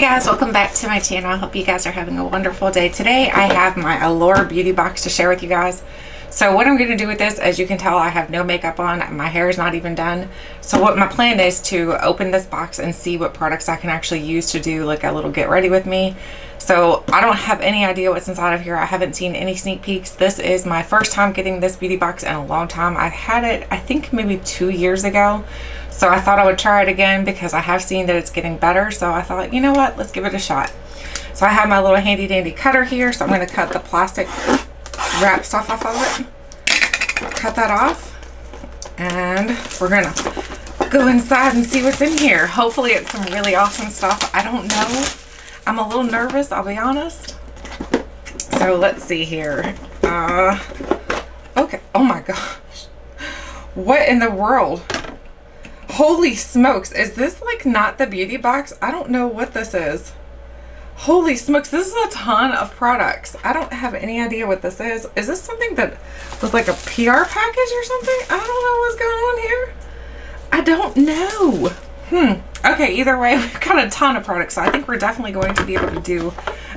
Hey guys, welcome back to my channel. I hope you guys are having a wonderful day. Today I have my Allure beauty box to share with you guys. So what I'm going to do with this, as you can tell, I have no makeup on. My hair is not even done. So what my plan is to open this box and see what products I can actually use to do like a little get ready with me. So I don't have any idea what's inside of here. I haven't seen any sneak peeks. This is my first time getting this beauty box in a long time. I had it, I think maybe 2 years ago. So I thought I would try it again because I have seen that it's getting better. So I thought, you know what, let's give it a shot. So I have my little handy dandy cutter here. So I'm going to cut the plastic wrap stuff off of it. Cut that off. And we're going to go inside and see what's in here. Hopefully it's some really awesome stuff. I don't know. I'm a little nervous, I'll be honest. So let's see here. Okay. Oh my gosh. What in the world? Holy smokes, is this like not the beauty box? I don't know what this is. Holy smokes, this is a ton of products. I don't have any idea what this is. Is this something that was like a PR package or something? I don't know what's going on here. I don't know. Okay, either way, we've got a ton of products. So I think we're definitely going to be able to do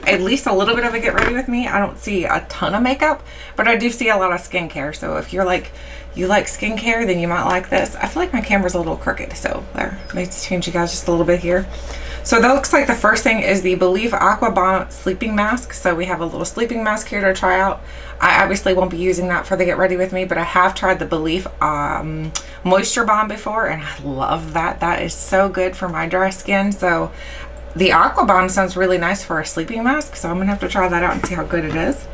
at least a little bit of a get ready with me. I don't see a ton of makeup, but I do see a lot of skincare. So if you're like, you like skincare, then you might like this. I feel like my camera's a little crooked, so there, let me change you guys just a little bit here. So that looks like the first thing is the Belif Aqua Balm sleeping mask. So we have a little sleeping mask here to try out. I obviously won't be using that for the get ready with me, but I have tried the Belif moisture balm before, and I love that. That is so good for my dry skin. So the Aqua Balm sounds really nice for a sleeping mask, so I'm gonna have to try that out and see how good it is.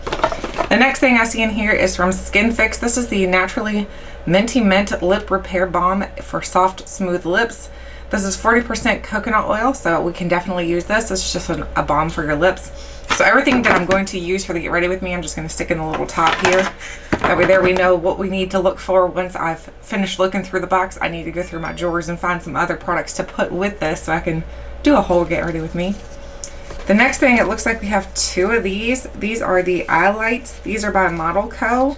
The next thing I see in here is from Skinfix. This is the Naturally Minty Mint Lip Repair Balm for soft, smooth lips. This is 40% coconut oil, so we can definitely use this. It's just a balm for your lips. So everything that I'm going to use for the get ready with me, I'm just going to stick in the little top here. That way there we know what we need to look for. Once I've finished looking through the box, I need to go through my drawers and find some other products to put with this so I can do a whole get ready with me. The next thing, it looks like we have two of these. These are the Eyelites. These are by Model Co.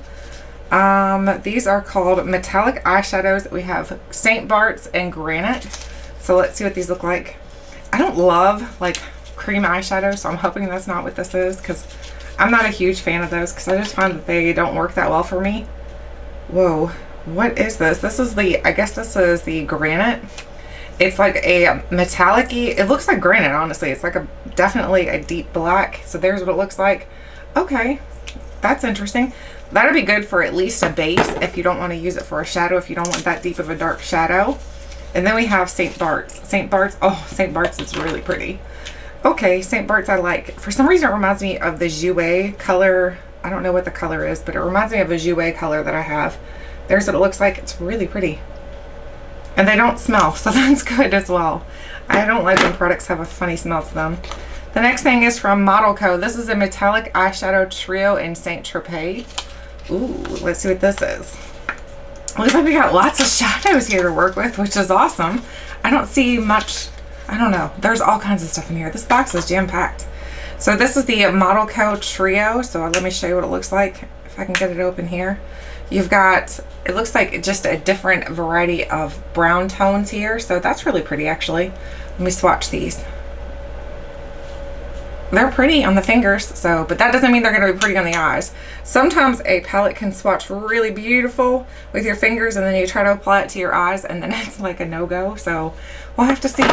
These are called metallic eyeshadows. We have St. Bart's and Granite. So let's see what these look like. I don't love like cream eyeshadow, so I'm hoping that's not what this is, because I'm not a huge fan of those, because I just find that they don't work that well for me. Whoa, what is this? This is the, I guess this is the Granite. It's like a metallic-y, it looks like granite, honestly. It's like definitely a deep black. So there's what it looks like. Okay, that's interesting. That'd be good for at least a base if you don't want to use it for a shadow, if you don't want that deep of a dark shadow. And then we have St. Bart's. St. Bart's, oh, St. Bart's is really pretty. Okay, St. Bart's I like. For some reason it reminds me of the Juvias color. I don't know what the color is, but it reminds me of a Juvias color that I have. There's what it looks like. It's really pretty. And they don't smell, so that's good as well. I don't like when products have a funny smell to them. The next thing is from Model Co. This is a metallic eyeshadow trio in Saint Tropez. Ooh, let's see what this is. Looks like we got lots of shadows here to work with, which is awesome. I don't see much, I don't know. There's all kinds of stuff in here. This box is jam-packed. So this is the Model Co. trio. So let me show you what it looks like, if I can get it open here. You've got, it looks like just a different variety of brown tones here. So that's really pretty, actually. Let me swatch these. They're pretty on the fingers, so, but that doesn't mean they're going to be pretty on the eyes. Sometimes a palette can swatch really beautiful with your fingers, and then you try to apply it to your eyes, and then it's like a no-go. So we'll have to see.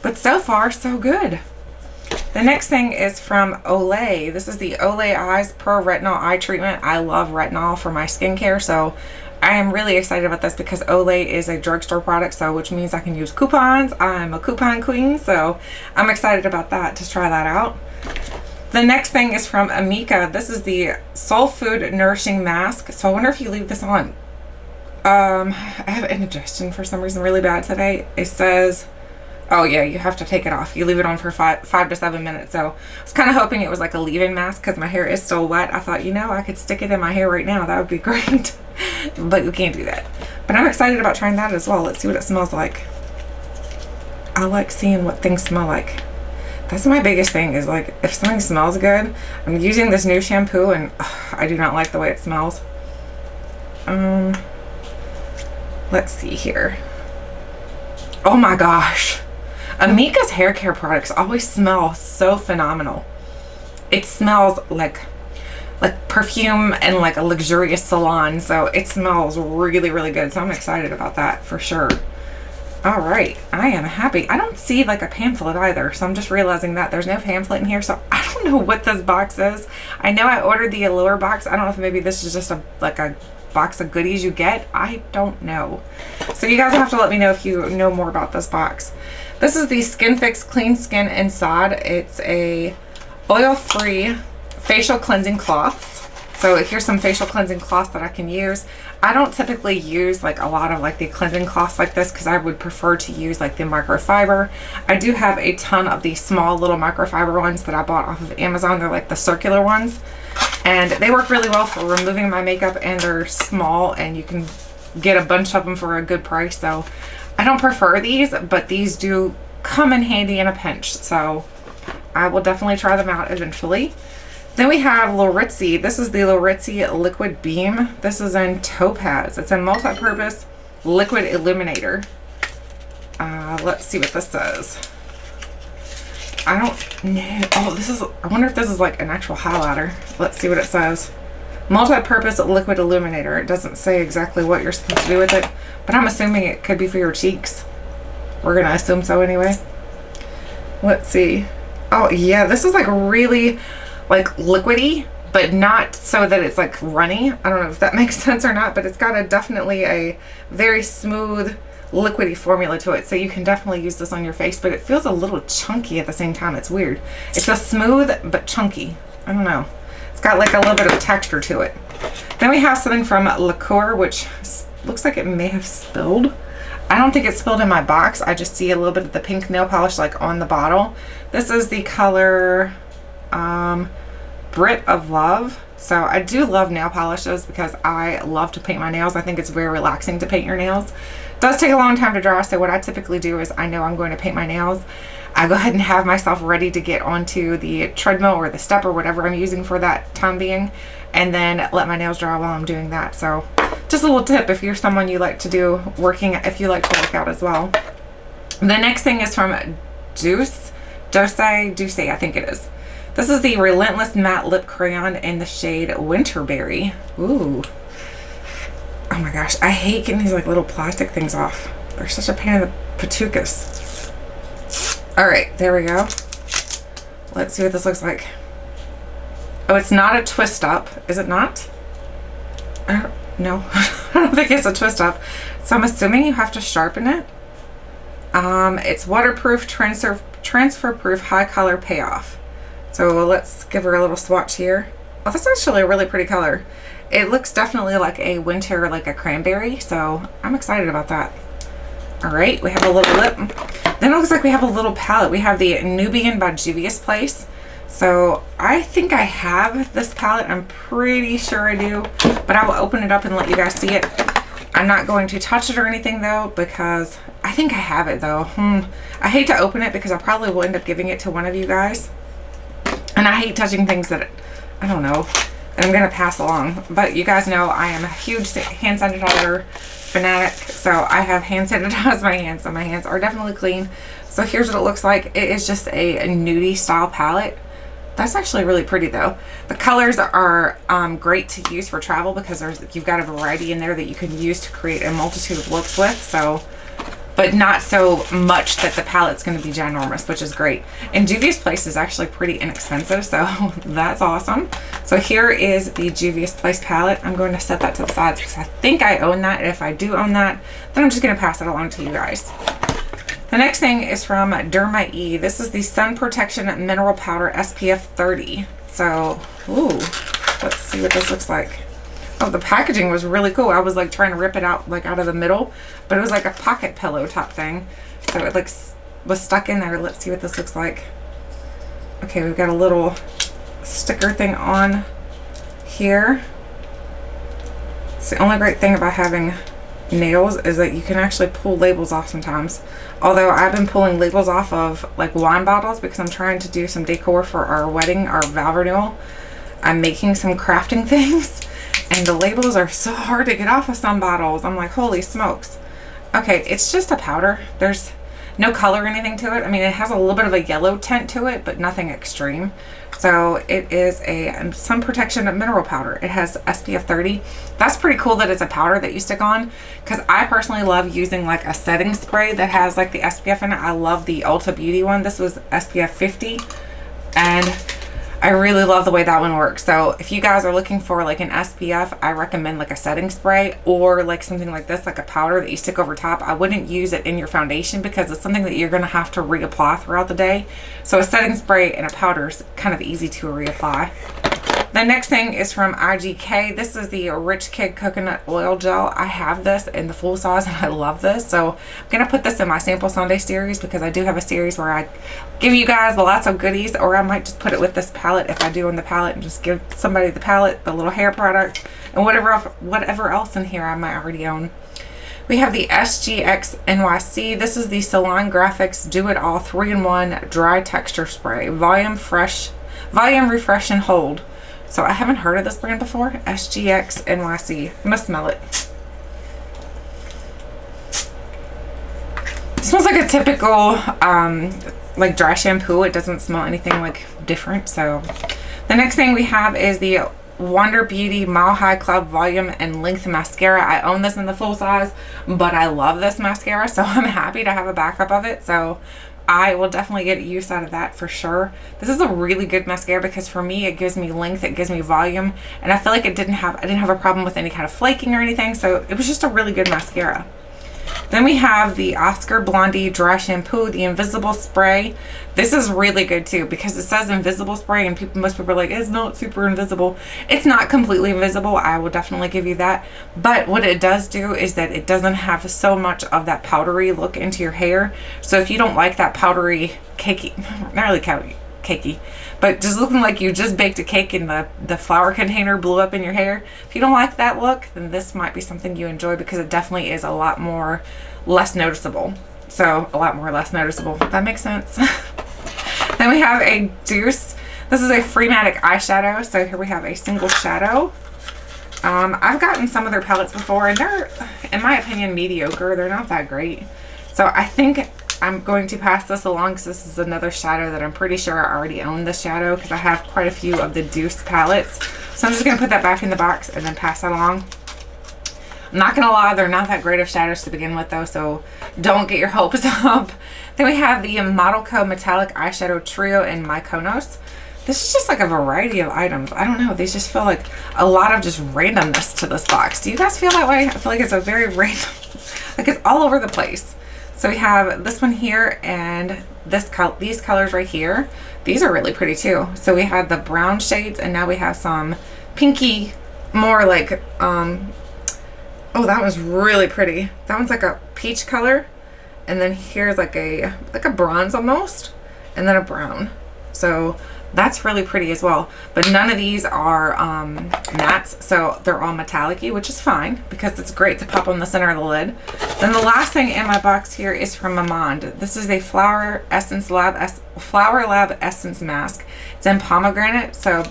But so far, so good. The next thing is from Olay. This is the Olay Eyes Pro Retinol Eye Treatment. I love retinol for my skincare, so I am really excited about this because Olay is a drugstore product, so which means I can use coupons. I'm a coupon queen, so I'm excited about that, to try that out. The next thing is from Amika. This is the Soulfood Nourishing Mask. So I wonder if you leave this on. I have indigestion for some reason really bad today. It says, oh yeah, you have to take it off. You leave it on for 5 to 7 minutes. So I was kind of hoping it was like a leave-in mask because my hair is still wet. I thought, you know, I could stick it in my hair right now. That would be great. But you can't do that. But I'm excited about trying that as well. Let's see what it smells like. I like seeing what things smell like. That's my biggest thing, is like if something smells good. I'm using this new shampoo and I do not like the way it smells. Let's see here. Oh my gosh. Amika's hair care products always smell so phenomenal. It smells like perfume and like a luxurious salon, so it smells really, really good. So I'm excited about that for sure. All right, I am happy. I don't see like a pamphlet either, so I'm just realizing that there's no pamphlet in here, so I don't know what this box is. I know I ordered the Allure box. I don't know if maybe this is just like a box of goodies you get. I don't know. So you guys will have to let me know if you know more about this box. This is the Skinfix Clean Skin and Sod. It's a oil-free facial cleansing cloths. So here's some facial cleansing cloths that I can use. I don't typically use like a lot of like the cleansing cloths like this because I would prefer to use like the microfiber. I do have a ton of these small little microfiber ones that I bought off of Amazon. They're like the circular ones, and they work really well for removing my makeup, and they're small and you can get a bunch of them for a good price. So I don't prefer these, but these do come in handy in a pinch, so I will definitely try them out eventually. Then we have Laritzy. This is the Laritzy Liquid Beam. This is in Topaz. It's a multi-purpose liquid illuminator. Let's see what this says. I don't know. Oh, this is, I wonder if this is like an actual highlighter. Let's see what it says. Multi-purpose liquid illuminator. It doesn't say exactly what you're supposed to do with it, but I'm assuming it could be for your cheeks. We're gonna assume so anyway. Let's see. Oh yeah, this is like really like liquidy, but not so that it's like runny. I don't know if that makes sense or not, but it's got definitely a very smooth liquidy formula to it, so you can definitely use this on your face, but it feels a little chunky at the same time. It's weird. It's just smooth but chunky. I don't know. It's got like a little bit of texture to it. Then we have something from Lakur, which looks like it may have spilled. I don't think it spilled in my box. I just see a little bit of the pink nail polish like on the bottle. This is the color Brit of Love. So I do love nail polishes because I love to paint my nails. I think it's very relaxing to paint your nails. It does take a long time to dry, so what I typically do is I know I'm going to paint my nails. I go ahead and have myself ready to get onto the treadmill or the step or whatever I'm using for that time being, and then let my nails dry while I'm doing that. So just a little tip if you're someone you like to do if you like to work out as well. The next thing is from Doucce, I think it is. This is the Relentless Matte Lip Crayon in the shade Winterberry. Ooh. Oh my gosh, I hate getting these like little plastic things off. They're such a pain in the patookus. All right, there we go. Let's see what this looks like. Oh, it's not a twist up. Is it not? No, I don't think it's a twist up. So I'm assuming you have to sharpen it. It's waterproof, transfer proof, high color payoff. So let's give her a little swatch here. Oh, that's actually a really pretty color. It looks definitely like a winter, like a cranberry. So I'm excited about that. All right, we have a little lip. Then it looks like we have a little palette. We have the Nubian by Juvias Place. So I think I have this palette. I'm pretty sure I do, but I will open it up and let you guys see it. I'm not going to touch it or anything though, because I think I have it though. I hate to open it because I probably will end up giving it to one of you guys. And I hate touching things that, I don't know, and I'm going to pass along. But you guys know I am a huge hand sanitizer fanatic, so I have hand sanitized my hands, so my hands are definitely clean. So here's what it looks like. It is just a nudie style palette. That's actually really pretty though. The colors are great to use for travel because you've got a variety in there that you can use to create a multitude of looks with. So, but not so much that the palette's going to be ginormous, which is great. And Juvias Place is actually pretty inexpensive, so that's awesome. So here is the Juvias Place palette. I'm going to set that to the side because I think I own that. And if I do own that, then I'm just going to pass it along to you guys. The next thing is from Derma. This is the Sun Protection Mineral Powder SPF 30. So, ooh, let's see what this looks like. Oh, the packaging was really cool. I was like trying to rip it out like out of the middle, but it was like a pocket pillow top thing. So it like was stuck in there. Let's see what this looks like. Okay, we've got a little sticker thing on here. It's the only great thing about having nails is that you can actually pull labels off sometimes. Although I've been pulling labels off of like wine bottles because I'm trying to do some decor for our wedding, our vow renewal. I'm making some crafting things and the labels are so hard to get off of some bottles. I'm like, holy smokes. Okay, it's just a powder. There's No color or anything to it. I mean, it has a little bit of a yellow tint to it, but nothing extreme. So it is a sun protection mineral powder. It has SPF 30. That's pretty cool that it's a powder that you stick on, because I personally love using like a setting spray that has like the SPF in it. I love the Ulta Beauty one. This was SPF 50, and I really love the way that one works. So if you guys are looking for like an SPF, I recommend like a setting spray, or like something like this, like a powder that you stick over top. I wouldn't use it in your foundation because it's something that you're going to have to reapply throughout the day. So a setting spray and a powder is kind of easy to reapply. The next thing is from IGK. This is the Rich Kid Coconut Oil Gel. I have this in the full size and I love this. So I'm going to put this in my Sample Sunday series, because I do have a series where I give you guys lots of goodies, or I might just put it with this palette if I do on the palette, and just give somebody the palette, the little hair product, and whatever else in here I might already own. We have the SGX NYC. This is the Salon Graphics Do It All 3-in-1 Dry Texture Spray. Volume, refresh, and hold. So I haven't heard of this brand before. SGX NYC. I'm gonna smell it. It smells like a typical like dry shampoo. It doesn't smell anything like different. So the next thing we have is the Wonder Beauty Mile High Cloud Volume and Length Mascara. I own this in the full size, but I love this mascara, so I'm happy to have a backup of it. So I will definitely get use out of that for sure. This is a really good mascara because for me, it gives me length, it gives me volume, and I feel like I didn't have a problem with any kind of flaking or anything, so it was just a really good mascara. Then we have the Oscar Blandi Dry Shampoo, the Invisible Spray. This is really good too, because it says invisible spray, and most people are like, it's not super invisible. It's not completely invisible. I will definitely give you that. But what it does do is that it doesn't have so much of that powdery look into your hair. So if you don't like that powdery, cakey, not really cakey, but just looking like you just baked a cake and the flour container blew up in your hair, if you don't like that look, then this might be something you enjoy, because it definitely is a lot more less noticeable. So a lot more less noticeable, if that makes sense. Then we have a Doucce. This is a Freematic eyeshadow. So here we have a single shadow. I've gotten some of their palettes before, and they're, in my opinion, mediocre. They're not that great. So I think I'm going to pass this along, because this is another shadow that I'm pretty sure I already own this shadow, because I have quite a few of the Doucce palettes. So I'm just going to put that back in the box and then pass that along. I'm not going to lie, they're not that great of shadows to begin with though, so don't get your hopes up. Then we have the Model Co Metallic Eyeshadow Trio in Mykonos. This is just like a variety of items. I don't know, these just feel like a lot of just randomness to this box. Do you guys feel that way? I feel like it's a very random, like it's all over the place. So we have this one here and these colors right here. These are really pretty too. So we had the brown shades, and now we have some pinky, more like, oh, that was really pretty. That one's like a peach color. And then here's like a bronze almost, and then a brown. So that's really pretty as well. But none of these are mattes, so they're all metallic-y, which is fine because it's great to pop on the center of the lid. Then the last thing in my box here is from Mamonde. This is a Flower Lab Essence Mask. It's in pomegranate. So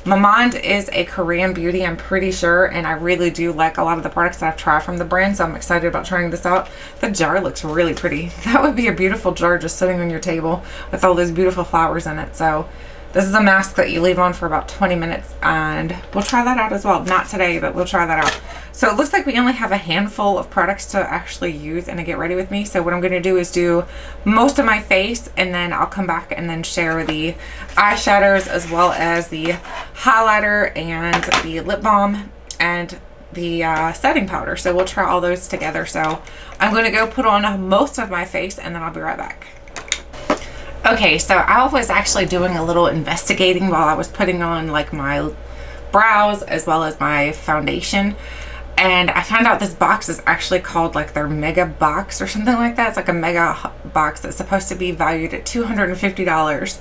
Mamonde is a Korean beauty, I'm pretty sure, and I really do like a lot of the products that I've tried from the brand, so I'm excited about trying this out. The jar looks really pretty. That would be a beautiful jar just sitting on your table with all those beautiful flowers in it. So this is a mask that you leave on for about 20 minutes, and we'll try that out as well. Not today, but we'll try that out. So it looks like we only have a handful of products to actually use and to get ready with me. So what I'm going to do is do most of my face, and then I'll come back and then share the eyeshadows as well as the highlighter and the lip balm and the setting powder. So we'll try all those together. So I'm going to go put on most of my face, and then I'll be right back. Okay, so I was actually doing a little investigating while I was putting on like my brows as well as my foundation, and I found out this box is actually called like their mega box or something like that. It's like a mega box that's supposed to be valued at $250.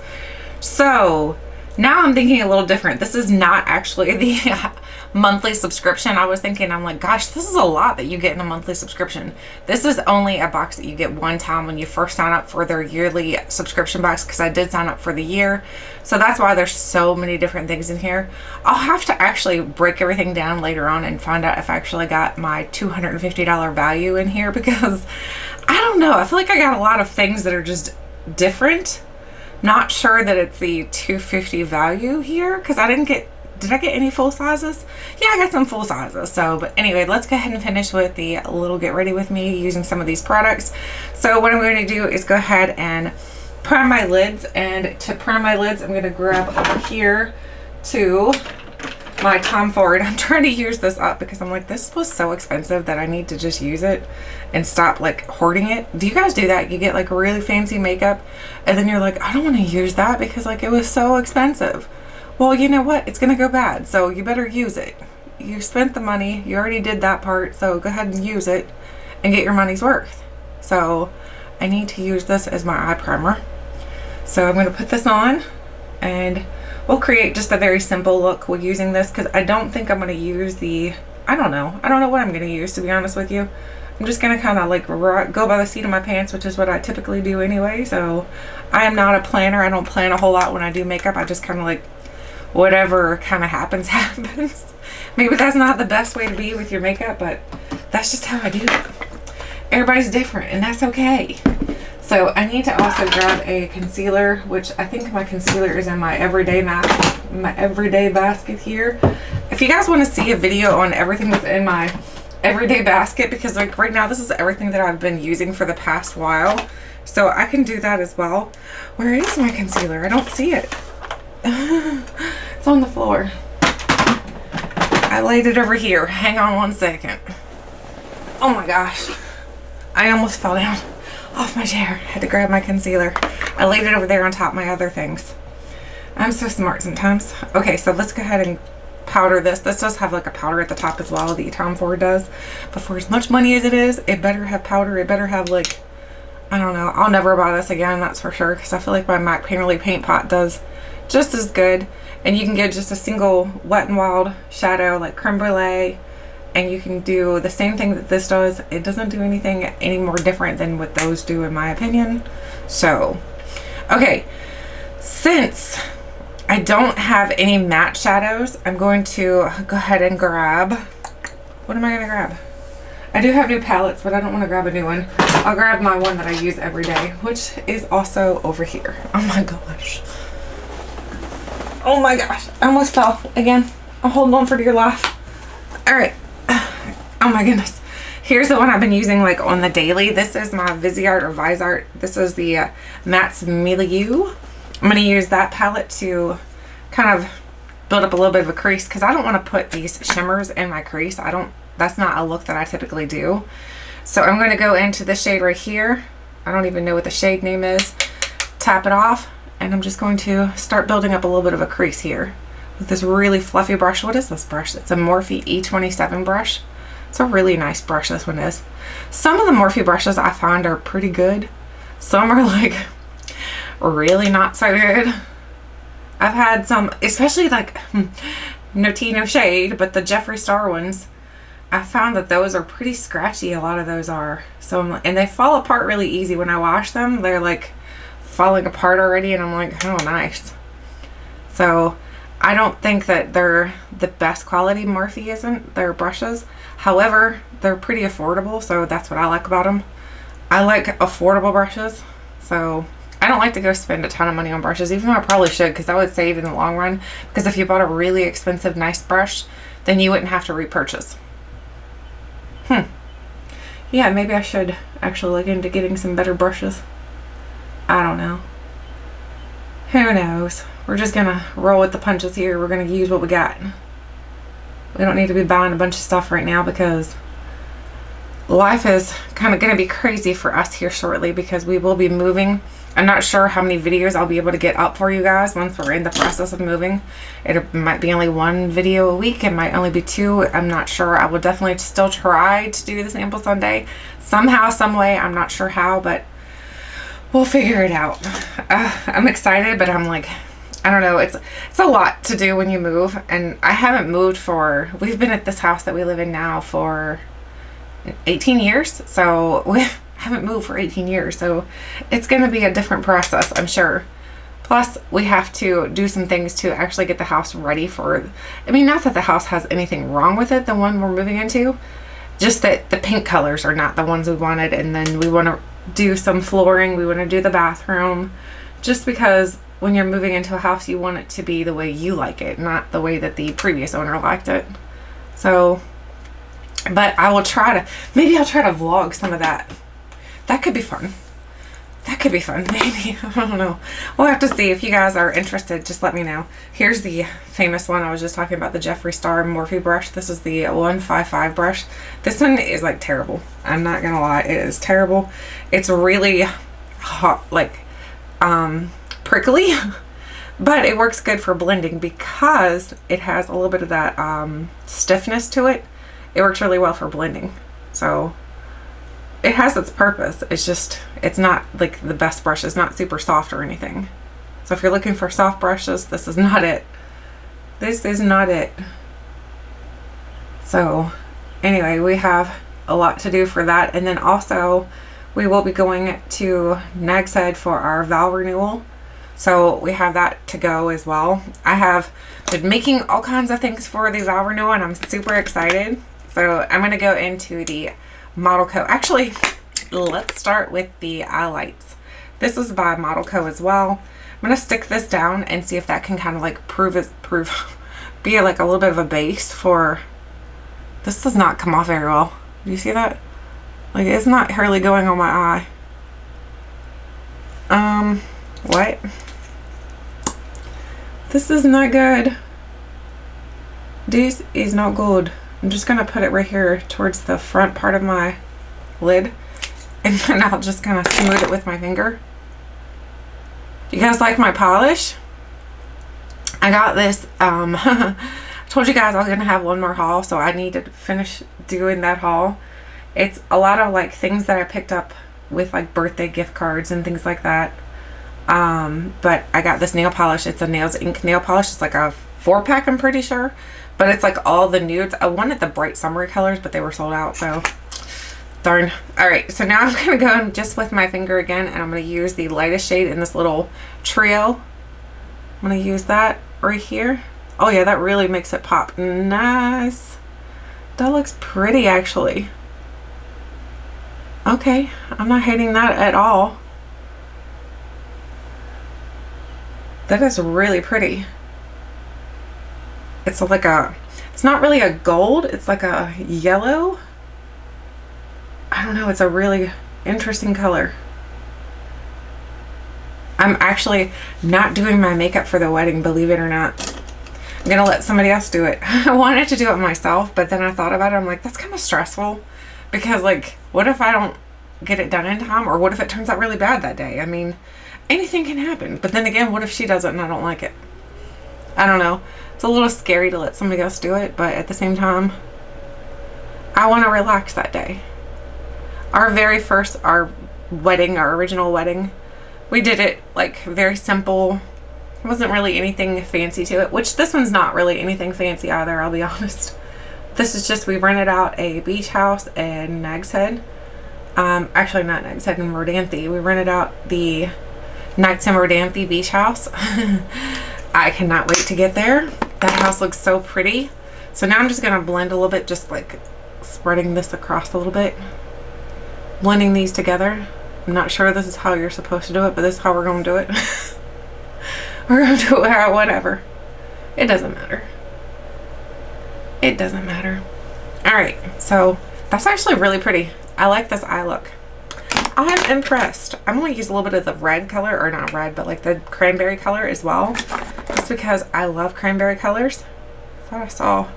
So Now I'm thinking a little different. This is not actually the monthly subscription. I was thinking, I'm like, gosh, this is a lot that you get in a monthly subscription. This is only a box that you get one time when you first sign up for their yearly subscription box, because I did sign up for the year. So that's why there's so many different things in here. I'll have to actually break everything down later on and find out if I actually got my $250 value in here, because I don't know. I feel like I got a lot of things that are just different. Not sure that it's the $250 value here, because I didn't get, did I get any full sizes? Yeah, I got some full sizes. So, but anyway, let's go ahead and finish with the little get ready with me using some of these products. So what I'm going to do is go ahead and prime my lids, and to prime my lids, I'm going to grab over here to my Tom Ford. I'm trying to use this up because I'm like, this was so expensive that I need to just use it and stop like hoarding it. Do you guys do that? You get like really fancy makeup and then you're like, I don't want to use that because like it was so expensive. Well, you know what? It's gonna go bad, so you better use it. You spent the money, you already did that part, so go ahead and use it and get your money's worth. So I need to use this as my eye primer. So I'm gonna put this on and we'll create just a very simple look with using this, because I don't think I'm going to use the, I don't know what I'm going to use, to be honest with you. I'm just going to kind of like go by the seat of my pants, which is what I typically do anyway. So I am not a planner. I don't plan a whole lot when I do makeup. I just kind of like whatever kind of happens, happens. Maybe that's not the best way to be with your makeup, but that's just how I do it. Everybody's different, and that's okay. So I need to also grab a concealer, which I think my concealer is in my everyday basket here. If you guys want to see a video on everything that's in my everyday basket, because like right now this is everything that I've been using for the past while, so I can do that as well. Where is my concealer? I don't see it. It's on the floor. I laid it over here. Hang on one second. Oh my gosh. I almost fell down off my chair. Had to grab my concealer. I laid it over there on top of my other things. I'm so smart sometimes. Okay, so let's go ahead and powder this. This does have like a powder at the top as well, the Tom Ford does. But for as much money as it is, it better have powder. It better have like, I don't know. I'll never buy this again, that's for sure, because I feel like my MAC Painterly paint pot does just as good. And you can get just a single Wet n Wild shadow like creme brulee, and you can do the same thing that this does. It doesn't do anything any more different than what those do, in my opinion. So, okay, since I don't have any matte shadows, I'm going to go ahead and grab, what am I going to grab? I do have new palettes, but I don't want to grab a new one. I'll grab my one that I use every day, which is also over here. Oh my gosh. Oh my gosh, I almost fell again. I'm holding on for dear life. All right. Oh my goodness. Here's the one I've been using like on the daily. This is my Viseart or Viseart. This is the Matte's Milieu. I'm going to use that palette to kind of build up a little bit of a crease, because I don't want to put these shimmers in my crease. That's not a look that I typically do. So I'm going to go into the shade right here. I don't even know what the shade name is. Tap it off, and I'm just going to start building up a little bit of a crease here with this really fluffy brush. What is this brush? It's a Morphe E27 brush. It's a really nice brush, this one is. Some of the Morphe brushes I find are pretty good. Some are like really not so good. I've had some, especially like, no tea, no shade, but the Jeffree Star ones, I found that those are pretty scratchy. A lot of those are. So, and they fall apart really easy when I wash them. They're like falling apart already, and I'm like, oh, nice. So I don't think that they're the best quality. Morphe isn't, their brushes. However, they're pretty affordable, so that's what I like about them. I like affordable brushes, so I don't like to go spend a ton of money on brushes, even though I probably should, because that would save in the long run. Because if you bought a really expensive, nice brush, then you wouldn't have to repurchase. Yeah, maybe I should actually look into getting some better brushes. I don't know. Who knows? We're just gonna roll with the punches here. We're gonna use what we got. We don't need to be buying a bunch of stuff right now, because life is kind of going to be crazy for us here shortly, because we will be moving. I'm not sure how many videos I'll be able to get up for you guys once we're in the process of moving. It might be only one video a week. It might only be two. I'm not sure. I will definitely still try to do the sample Sunday somehow, some way. I'm not sure how, but we'll figure it out. I'm excited, but I'm like, I don't know, it's a lot to do when you move, and I haven't moved we've been at this house that we live in now for 18 years, so we haven't moved for 18 years, so it's going to be a different process, I'm sure. Plus, we have to do some things to actually get the house ready for, I mean, not that the house has anything wrong with it, the one we're moving into, just that the pink colors are not the ones we wanted, and then we want to do some flooring, we want to do the bathroom, just because when you're moving into a house, you want it to be the way you like it, not the way that the previous owner liked it. So, but I will try to, maybe I'll try to vlog some of that. That could be fun. That could be fun, maybe. I don't know. We'll have to see. If you guys are interested, just let me know. Here's the famous one I was just talking about, the Jeffree Star Morphe brush. This is the 155 brush. This one is like terrible. I'm not gonna lie, it is terrible. It's really hot, like prickly, but it works good for blending because it has a little bit of that stiffness to it. It works really well for blending. So it has its purpose. It's just, it's not like the best brush. It's not super soft or anything. So if you're looking for soft brushes, this is not it. This is not it. So anyway, we have a lot to do for that. And then also we will be going to Nag's Head for our vow renewal. So we have that to go as well. I have been making all kinds of things for the vow renewal, and I'm super excited. So I'm going to go into the Model Co. Actually, let's start with the Eyelites. This is by Model Co as well. I'm going to stick this down and see if that can kind of like be like a little bit of a base for, this does not come off very well. Do you see that? Like, it's not hardly going on my eye. What? This is not good. This is not good. I'm just going to put it right here towards the front part of my lid, and then I'll just kind of smooth it with my finger. You guys like my polish? I got this, I told you guys I was going to have one more haul, so I need to finish doing that haul. It's a lot of like things that I picked up with like birthday gift cards and things like that. But I got this nail polish. It's a Nails Ink nail polish. It's like a 4-pack, I'm pretty sure. But it's like all the nudes. I wanted the bright summery colors, but they were sold out, so darn. Alright, so now I'm going to go in just with my finger again, and I'm going to use the lightest shade in this little trio. I'm going to use that right here. Oh yeah, that really makes it pop. Nice. That looks pretty, actually. Okay, I'm not hating that at all. That is really pretty. It's like a, it's not really a gold, it's like a yellow. I don't know, it's a really interesting color. I'm actually not doing my makeup for the wedding, believe it or not. I'm gonna let somebody else do it. I wanted to do it myself, but then I thought about it, I'm like, that's kind of stressful. Because like, what if I don't get it done in time? Or what if it turns out really bad that day? I mean, anything can happen. But then again, what if she does it and I don't like it? I don't know. It's a little scary to let somebody else do it, but at the same time, I want to relax that day. Our very first, our original wedding, we did it like very simple. It wasn't really anything fancy to it, which this one's not really anything fancy either, I'll be honest. This is just, we rented out a beach house in Nag's Head. Actually not Nag's Head, in Rodanthe. We rented out the Nights in Rodanthe beach house. I cannot wait to get there. That house looks so pretty. So now I'm just going to blend a little bit, just like spreading this across a little bit. Blending these together. I'm not sure this is how you're supposed to do it, but this is how we're going to do it. We're going to do it whatever. It doesn't matter. It doesn't matter. Alright, so that's actually really pretty. I like this eye look. I'm impressed. I'm going to use a little bit of the red color, or not red, but like the cranberry color as well. Just because I love cranberry colors. I thought I saw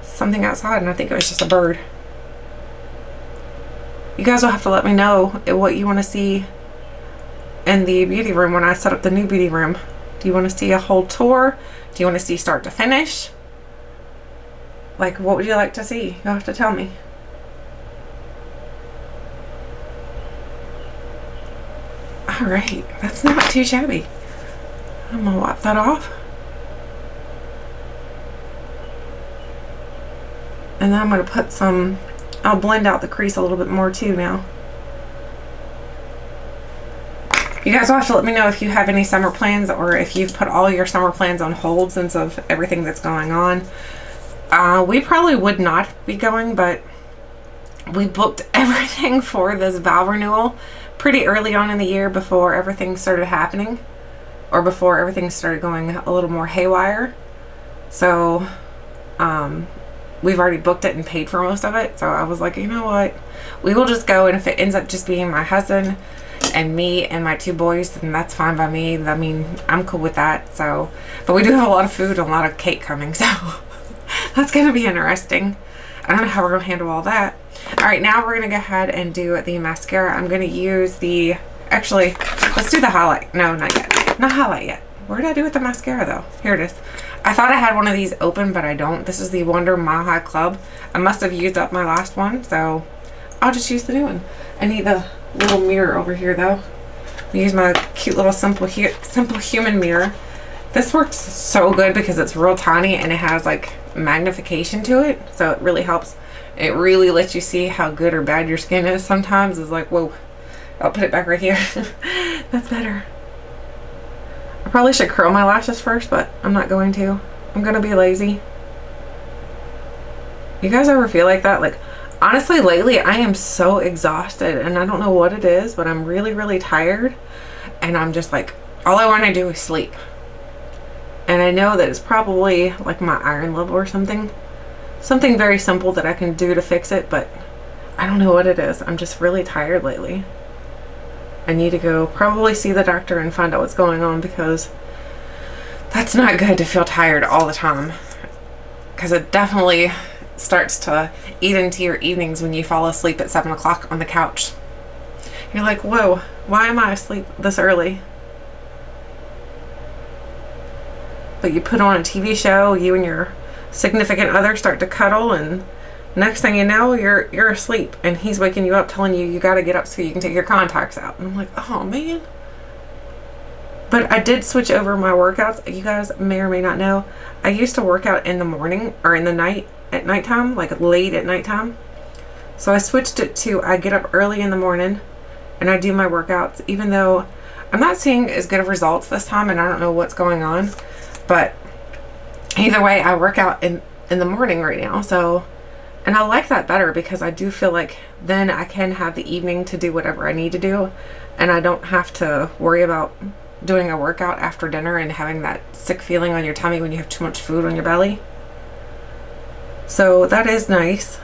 something outside and I think it was just a bird. You guys will have to let me know what you want to see in the beauty room when I set up the new beauty room. Do you want to see a whole tour? Do you want to see start to finish? Like, what would you like to see? You'll have to tell me. Alright, that's not too shabby. I'm gonna wipe that off. And then I'm gonna put some, I'll blend out the crease a little bit more too now. You guys will have to let me know if you have any summer plans or if you've put all your summer plans on hold since of everything that's going on. We probably would not be going, but we booked everything for this valve renewal pretty early on in the year before everything started happening, or before everything started going a little more haywire. So we've already booked it and paid for most of it. So I was like, you know what, we will just go, and if it ends up just being my husband and me and my 2 boys, then that's fine by me. I mean, I'm cool with that. So, but we do have a lot of food and a lot of cake coming, so that's gonna be interesting. I don't know how we're gonna handle all that. All right, now we're gonna go ahead and do the mascara. I'm gonna use the, actually, let's do the highlight. No, not yet. Not highlight yet. Where did I do with the mascara though? Here it is. I thought I had one of these open, but I don't. This is the Wonder Mile High Club. I must have used up my last one, so I'll just use the new one. I need the little mirror over here though. I use my cute little simple human mirror. This works so good because it's real tiny and it has like magnification to it, so it really helps. It really lets you see how good or bad your skin is. Sometimes it's like, whoa, I'll put it back right here. That's better. I probably should curl my lashes first, but I'm not going to. I'm gonna be lazy. You guys ever feel like that? Like, honestly, lately I am so exhausted and I don't know what it is, but I'm really, really tired. And I'm just like, all I want to do is sleep. And I know that it's probably like my iron level or something. Something very simple that I can do to fix it, but I don't know what it is. I'm just really tired lately. I need to go probably see the doctor and find out what's going on, because that's not good to feel tired all the time. Because it definitely starts to eat into your evenings when you fall asleep at 7 o'clock on the couch. You're like, whoa, why am I asleep this early? But you put on a TV show, you and your significant other start to cuddle, and next thing you know, you're asleep and he's waking you up telling you gotta get up so you can take your contacts out. And I'm like, oh man. But I did switch over my workouts. You guys may or may not know, I used to work out in the morning or in the night, at nighttime, like late at nighttime. So I switched it to, I get up early in the morning and I do my workouts, even though I'm not seeing as good of results this time and I don't know what's going on. But either way, I work out in the morning right now. So, and I like that better because I do feel like then I can have the evening to do whatever I need to do, and I don't have to worry about doing a workout after dinner and having that sick feeling on your tummy when you have too much food on your belly. So that is nice.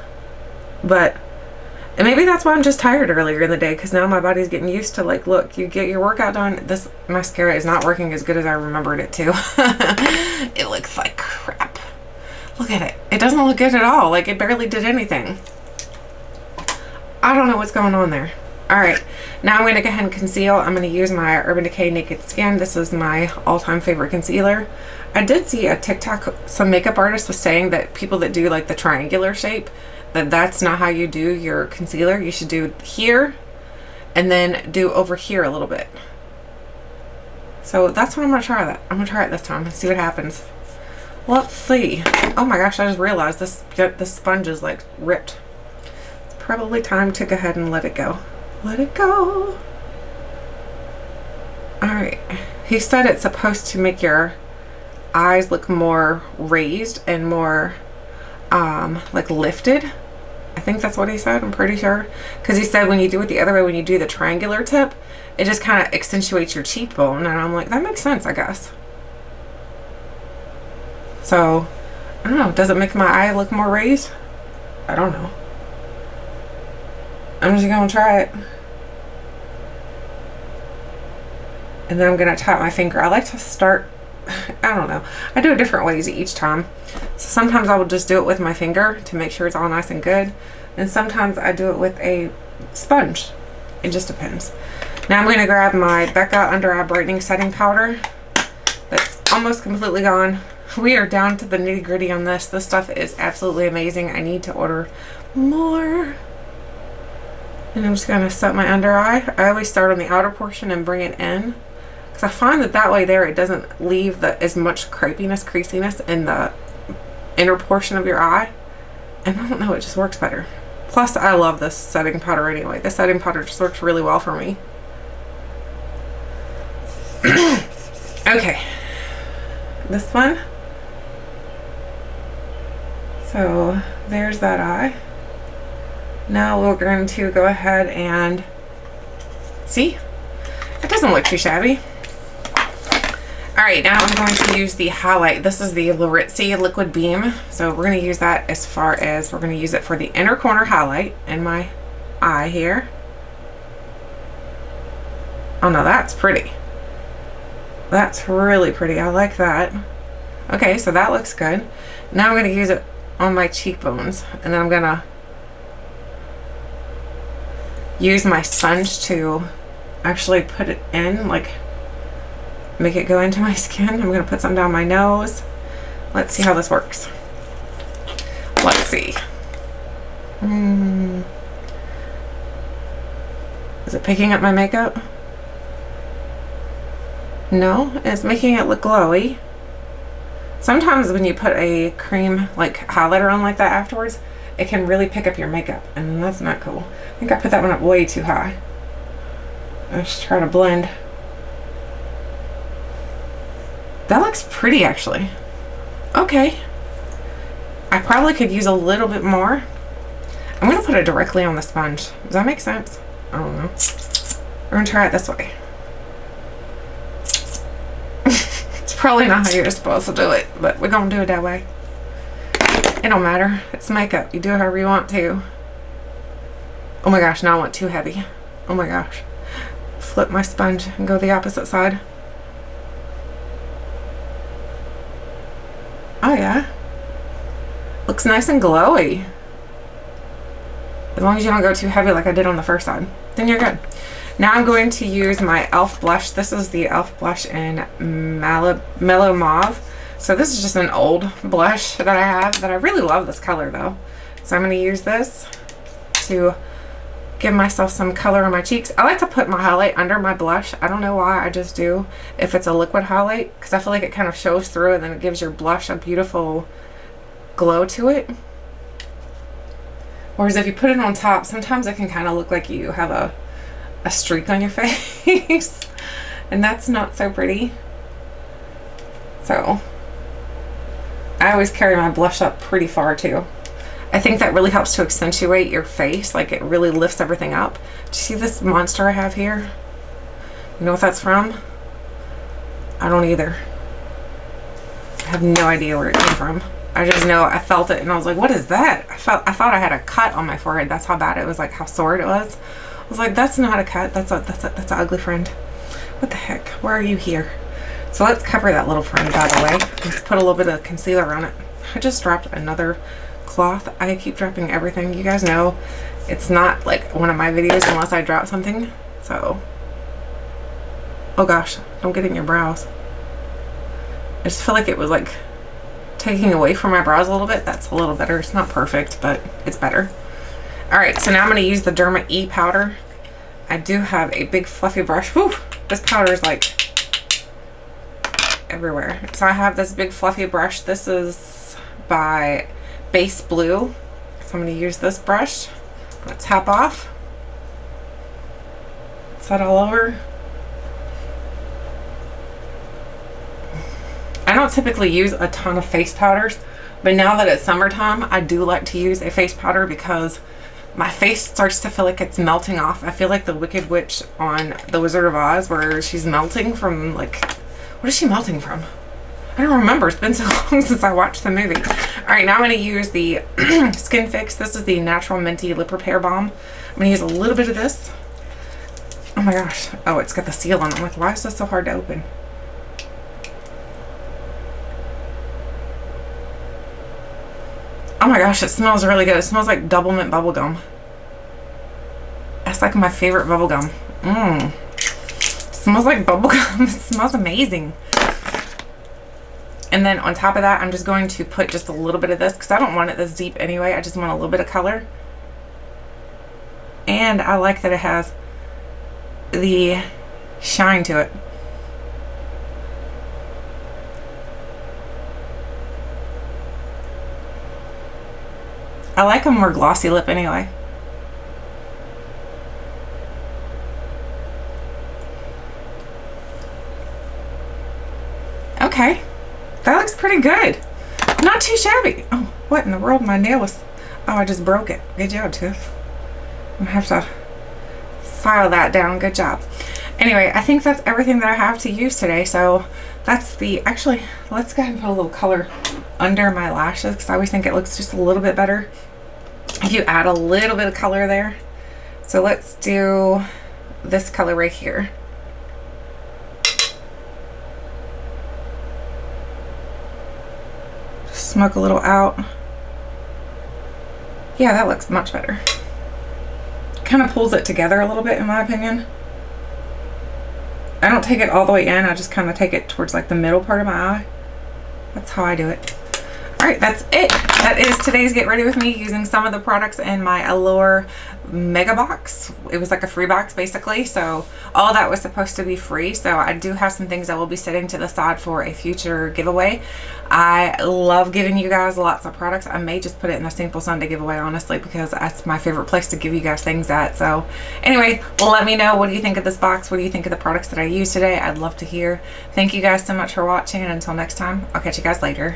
But, and maybe that's why I'm just tired earlier in the day, because now my body's getting used to, like, look, you get your workout done. This mascara is not working as good as I remembered it to. It looks like crap. Look at it. It doesn't look good at all. Like, it barely did anything. I don't know what's going on there. Alright, now I'm going to go ahead and conceal. I'm going to use my Urban Decay Naked Skin. This is my all-time favorite concealer. I did see a TikTok, some makeup artist was saying that people that do like the triangular shape, that's not how you do your concealer. You should do here and then do over here a little bit. So that's what I'm going to try. I'm going to try it this time and see what happens. Let's see. Oh my gosh, I just realized this sponge is like ripped. It's probably time to go ahead and let it go. Let it go. Alright. He said it's supposed to make your eyes look more raised and more like lifted. I think that's what he said. I'm pretty sure. Because he said when you do it the other way, when you do the triangular tip, it just kind of accentuates your cheekbone. And I'm like, that makes sense, I guess. So, I don't know. Does it make my eye look more raised? I don't know. I'm just going to try it. And then I'm going to tap my finger. I like to start, I don't know. I do it different ways each time. So sometimes I will just do it with my finger to make sure it's all nice and good. And sometimes I do it with a sponge. It just depends. Now I'm going to grab my Becca Under Eye Brightening Setting Powder. That's almost completely gone. We are down to the nitty gritty on this. This stuff is absolutely amazing. I need to order more. And I'm just going to set my under eye. I always start on the outer portion and bring it in. because I find that that way there it doesn't leave as much crepiness, creasiness in the inner portion of your eye. And I don't know, it just works better. Plus, I love this setting powder anyway. This setting powder just works really well for me. Okay, this one. So there's that eye. Now we're going to go ahead and see. It doesn't look too shabby. Alright, now I'm going to use the highlight. This is the Laritzy Liquid Beam. So we're going to use that as far as we're going to use it for the inner corner highlight in my eye here. Oh no, that's pretty. That's really pretty. I like that. Okay, so that looks good. Now I'm going to use it on my cheekbones. And then I'm going to use my sponge to actually put it in, like make it go into my skin. I'm going to put some down my nose. Let's see how this works. Let's see. Is it picking up my makeup? No, it's making it look glowy. Sometimes when you put a cream like highlighter on like that afterwards, it can really pick up your makeup, and that's not cool. I think I put that one up way too high. Let's try to blend. That looks pretty actually. Okay. I probably could use a little bit more. I'm going to put it directly on the sponge. Does that make sense? I don't know. We're going to try it this way. It's probably not how you're supposed to do it, but we're going to do it that way. It don't matter. It's makeup. You do it however you want to. Oh my gosh, now I want too heavy. Oh my gosh. Flip my sponge and go the opposite side. Oh yeah. Looks nice and glowy. As long as you don't go too heavy like I did on the first side, then you're good. Now I'm going to use my e.l.f. blush. This is the e.l.f. blush in Mellow Mauve. So this is just an old blush that I have that I really love this color though. So I'm going to use this to give myself some color on my cheeks. I like to put my highlight under my blush. I don't know why, I just do. If it's a liquid highlight, because I feel like it kind of shows through and then it gives your blush a beautiful glow to it. Whereas if you put it on top, sometimes it can kind of look like you have a streak on your face. And that's not so pretty. So I always carry my blush up pretty far too. I think that really helps to accentuate your face. Like it really lifts everything up. Do you see this monster I have here? You know what that's from? I don't either. I have no idea where it came from. I just know I felt it and I was like, what is that? I thought I had a cut on my forehead. That's how bad it was, like how sore it was. I was like, that's not a cut. That's an ugly friend. What the heck? Why are you here? So let's cover that little friend, by the way. Let's put a little bit of concealer on it. I just dropped another cloth. I keep dropping everything. You guys know it's not like one of my videos unless I drop something. So, oh gosh, don't get it in your brows. I just feel like it was like taking away from my brows a little bit. That's a little better. It's not perfect, but it's better. Alright, so now I'm going to use the Derma E powder. I do have a big fluffy brush. Whew, this powder is like everywhere. So I have this big fluffy brush. This is by Base Blue. So I'm going to use this brush. I'm going to tap off. Set all over. I don't typically use a ton of face powders, but now that it's summertime, I do like to use a face powder because my face starts to feel like it's melting off. I feel like the Wicked Witch on The Wizard of Oz where she's melting from, like, what is she melting from? I don't remember. It's been so long since I watched the movie. Alright, now I'm going to use the Skinfix. This is the Natural Minty Lip Repair Balm. I'm going to use a little bit of this. Oh my gosh. Oh, it's got the seal on it. I'm like, why is this so hard to open? Oh my gosh, it smells really good. It smells like double mint bubble gum. That's like my favorite bubble gum. It smells like bubble gum. It smells amazing. And then on top of that, I'm just going to put just a little bit of this because I don't want it this deep anyway. I just want a little bit of color. And I like that it has the shine to it. I like a more glossy lip anyway. Okay, that looks pretty good. Not too shabby. Oh, what in the world? My nail was... Oh, I just broke it. Good job, Tiff. I'm gonna have to file that down. Good job. Anyway, I think that's everything that I have to use today. So that's the... Actually, let's go ahead and put a little color under my lashes because I always think it looks just a little bit better if you add a little bit of color there. So let's do this color right here. Smoke a little out. Yeah, that looks much better. Kind of pulls it together a little bit in my opinion. I don't take it all the way in, I just kind of take it towards like the middle part of my eye. That's how I do it. Alright, that's it. That is today's Get Ready With Me using some of the products in my Allure mega box. It was like a free box basically, so all that was supposed to be free. So I do have some things that will be setting to the side for a future giveaway. I love giving you guys lots of products. I may just put it in a Simple Sunday giveaway honestly because that's my favorite place to give you guys things at. So anyway, well, let me know, what do you think of this box? What do you think of the products that I used today? I'd love to hear. Thank you guys so much for watching, and until next time, I'll catch you guys later.